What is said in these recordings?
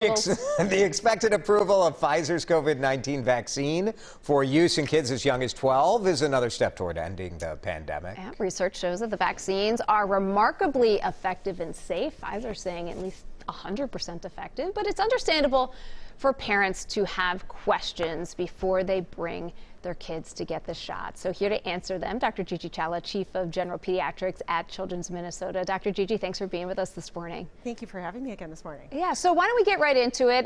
The expected approval of Pfizer's COVID-19 vaccine for use in kids as young as 12 is another step toward ending the pandemic. Yeah, research shows that the vaccines are remarkably effective and safe. Pfizer saying at least 100% effective, but it's understandable for parents to have questions before they bring their kids to get the shot. So here to answer them, Dr. Gigi Chawla, Chief of General Pediatrics at Children's Minnesota. Dr. Gigi, thanks for being with us this morning. Thank you for having me again this morning. Yeah, so why don't we get right into it?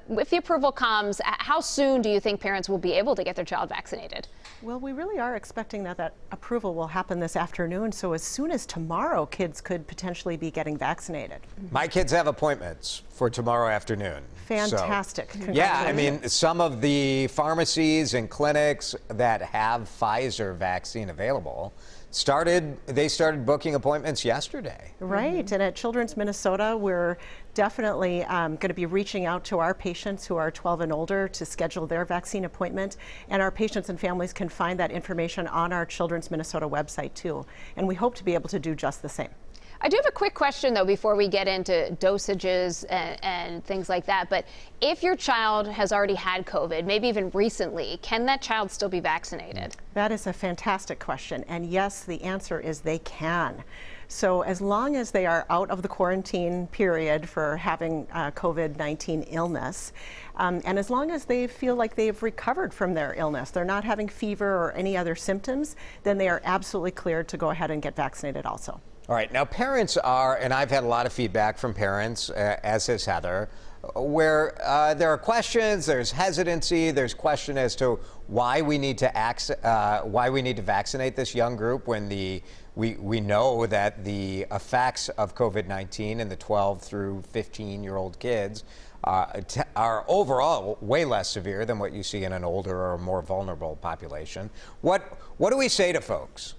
If the approval comes, how soon do you think parents will be able to get their child vaccinated? Well, we really are expecting that approval will happen this afternoon. So as soon as tomorrow, kids could potentially be getting vaccinated. My kids have appointments for tomorrow afternoon. Fantastic. So, yeah, I mean, some of the pharmacies and clinics that have Pfizer vaccine available started booking appointments yesterday. Right, and at Children's Minnesota, we're definitely going to be reaching out to our patients who are 12 and older to schedule their vaccine appointment, and our patients and families can find that information on our Children's Minnesota website too, and we hope to be able to do just the same. I do have a quick question, though, before we get into dosages and things like that. But if your child has already had COVID, maybe even recently, can that child still be vaccinated? That is a fantastic question. And yes, the answer is they can. So as long as they are out of the quarantine period for having COVID-19 illness, and as long as they feel like they've recovered from their illness, they're not having fever or any other symptoms, then they are absolutely cleared to go ahead and get vaccinated also. All right, now parents are, and I've had a lot of feedback from parents, as has Heather, where there are questions, there's hesitancy, there's question as to why we need to vaccinate this young group when we know that the effects of COVID-19 in the 12 through 15-year-old kids are overall way less severe than what you see in an older or more vulnerable population. What do we say to folks?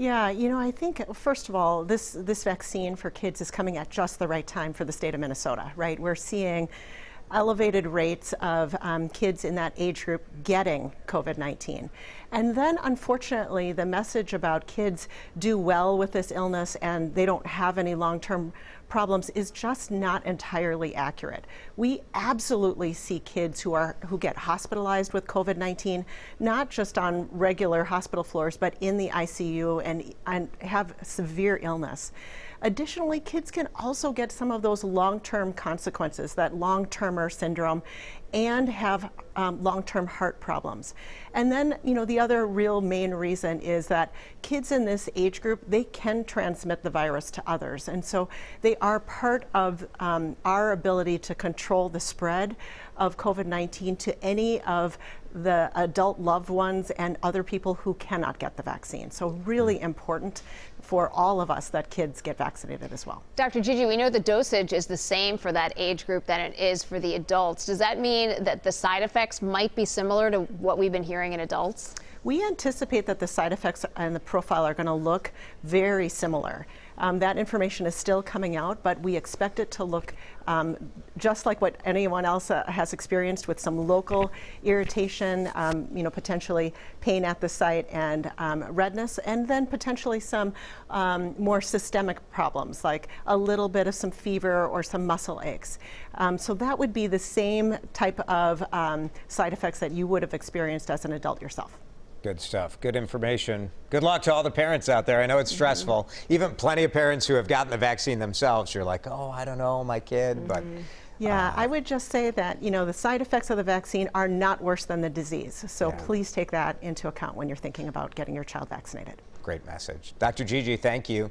Yeah, you know, I think, first of all, this vaccine for kids is coming at just the right time for the state of Minnesota, right? We're seeing elevated rates of kids in that age group getting COVID-19. And then, unfortunately, the message about kids do well with this illness and they don't have any long-term problems is just not entirely accurate. We absolutely see kids who get hospitalized with COVID-19, not just on regular hospital floors, but in the ICU and have severe illness. Additionally, kids can also get some of those long-term consequences, that long-termer syndrome, and have long-term heart problems. And then, you know, the other real main reason is that kids in this age group, they can transmit the virus to others. And so they are part of our ability to control the spread of COVID-19 to any of the adult loved ones and other people who cannot get the vaccine. So really important for all of us that kids get vaccinated as well. Dr. Gigi, we know the dosage is the same for that age group than it is for the adults. Does that mean that the side effects might be similar to what we've been hearing in adults? We anticipate that the side effects and the profile are going to look very similar. That information is still coming out, but we expect it to look just like what anyone else has experienced, with some local irritation, you know, potentially pain at the site and redness, and then potentially some more systemic problems like a little bit of some fever or some muscle aches. So that would be the same type of side effects that you would have experienced as an adult yourself. Good stuff. Good information. Good luck to all the parents out there. I know it's stressful. Even plenty of parents who have gotten the vaccine themselves, you're like, oh, I don't know, my kid. But yeah, I would just say that, you know, the side effects of the vaccine are not worse than the disease. So please take that into account when you're thinking about getting your child vaccinated. Great message. Dr. Gigi, thank you.